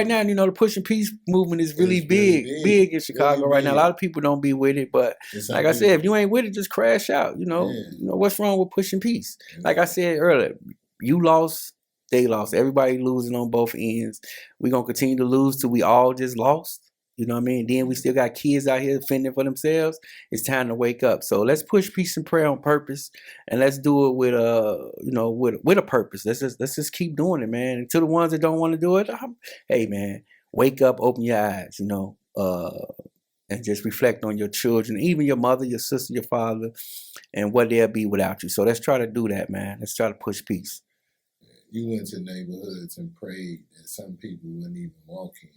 Right now, you know, the push and peace movement is really big in Chicago right now. A lot of people don't be with it, but like I said, if you ain't with it, just crash out. You know what's wrong with pushing peace? Like I said earlier, you lost, they lost. Everybody losing on both ends. We're gonna continue to lose till we all just lost. You know what I mean? Then we still got kids out here fending for themselves. It's time to wake up. So let's push peace and prayer on purpose, and let's do it with with a purpose. Let's just keep doing it, man. And to the ones that don't want to do it, hey man, wake up, open your eyes, and just reflect on your children, even your mother, your sister, your father, and what they'll be without you. So let's try to do that, man. Let's try to push peace. You went to neighborhoods and prayed that some people wouldn't even walk in.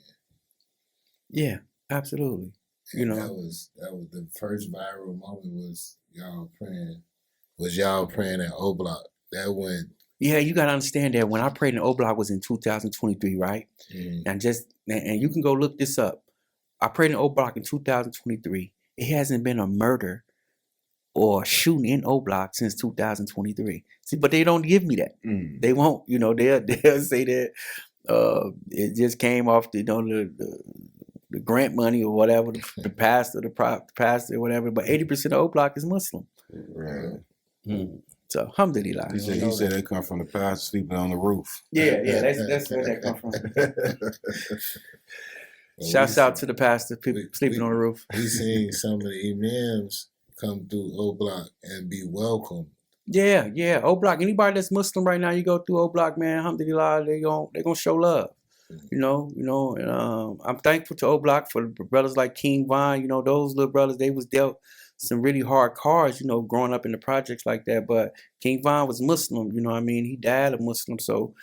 Yeah, absolutely. And that was the first viral moment. Was y'all praying at O Block? That went. Yeah, you gotta understand that when I prayed in O Block was in 2023, right? And you can go look this up. I prayed in O Block in 2023. It hasn't been a murder or shooting in O Block since 2023. See, but they don't give me that. They won't. You know, they'll say that it just came off the grant money or whatever, the pastor, or whatever. But 80% of O Block is Muslim. Right. So, alhamdulillah. He said they come from the pastor sleeping on the roof. Yeah, that's where that come from. Shouts out to the pastor, people sleeping on the roof. We seen some of the imams come through O Block and be welcomed. Yeah. O Block. Anybody that's Muslim right now, you go through O Block, man. Alhamdulillah, they gonna show love. And I'm thankful to O Block for brothers like King Von. You know, those little brothers, they was dealt some really hard cards, growing up in the projects like that. But King Von was Muslim, you know what I mean? He died a Muslim. So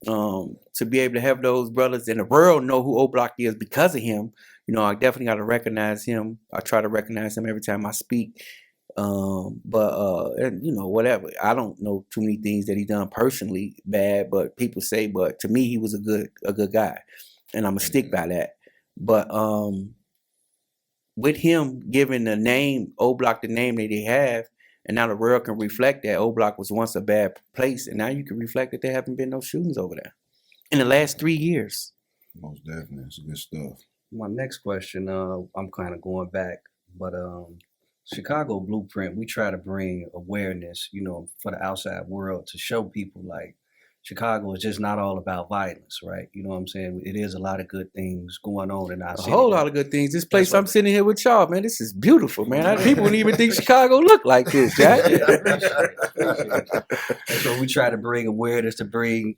to be able to have those brothers in the world know who O Block is because of him, I definitely got to recognize him. I try to recognize him every time I speak. Whatever. I don't know too many things that he done personally bad, but people say, but to me, he was a good guy, and I'm gonna stick by that. But with him giving the name O Block, the name that they have, and now the world can reflect that O Block was once a bad place, and now you can reflect that there haven't been no shootings over there in the last 3 years. Most definitely, it's good stuff. My next question, I'm kind of going back, but Chicago Blueprint, we try to bring awareness, for the outside world to show people like Chicago is just not all about violence, right? You know what I'm saying? It is a lot of good things going on in our city. A whole lot of good things. This place I'm sitting here with y'all, man, this is beautiful, man. People wouldn't even think Chicago looked like this, Jack. So we try to bring awareness to bring,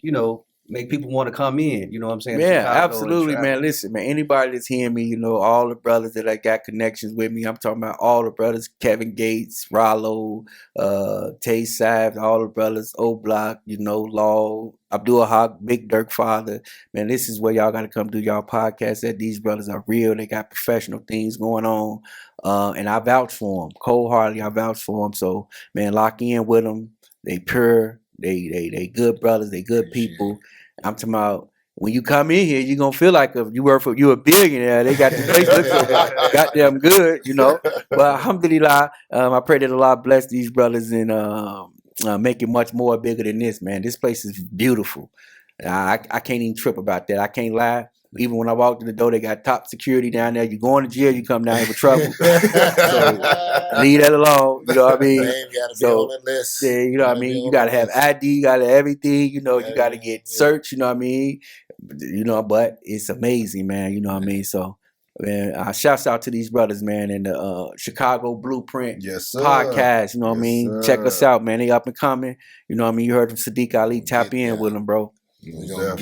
make people want to come in, you know what I'm saying? Yeah, absolutely, man. Listen, man, anybody that's hearing me, all the brothers that I got connections with me, I'm talking about all the brothers, Kevin Gates, Rollo, Tay Sav, all the brothers, O Block, Law, Abdul Haq, Big Durk father. Man, this is where y'all got to come do y'all podcast that these brothers are real. They got professional things going on. And I vouch for them. Cold-heartedly, I vouch for them. So, man, lock in with them. They pure. They good brothers. They good people. I'm talking about when you come in here, you're gonna feel like you a billionaire. They got the place look so goddamn good, But alhamdulillah, I pray that Allah bless these brothers and make it much more bigger than this, man. This place is beautiful. I can't even trip about that. I can't lie. Even when I walked in the door, they got top security down there. You going to jail, you come down here for trouble. So leave that alone. You know what I mean? Yeah, you know what I mean? You gotta have ID, you gotta have everything, you gotta get searched, you know what I mean? But it's amazing, man, you know what I mean? So man, shouts out to these brothers, man, and the Chicago Blueprint podcast, you know what I mean? Check us out, man. They up and coming. You know what I mean? You heard from Sadiq Ali, tap in with them, bro.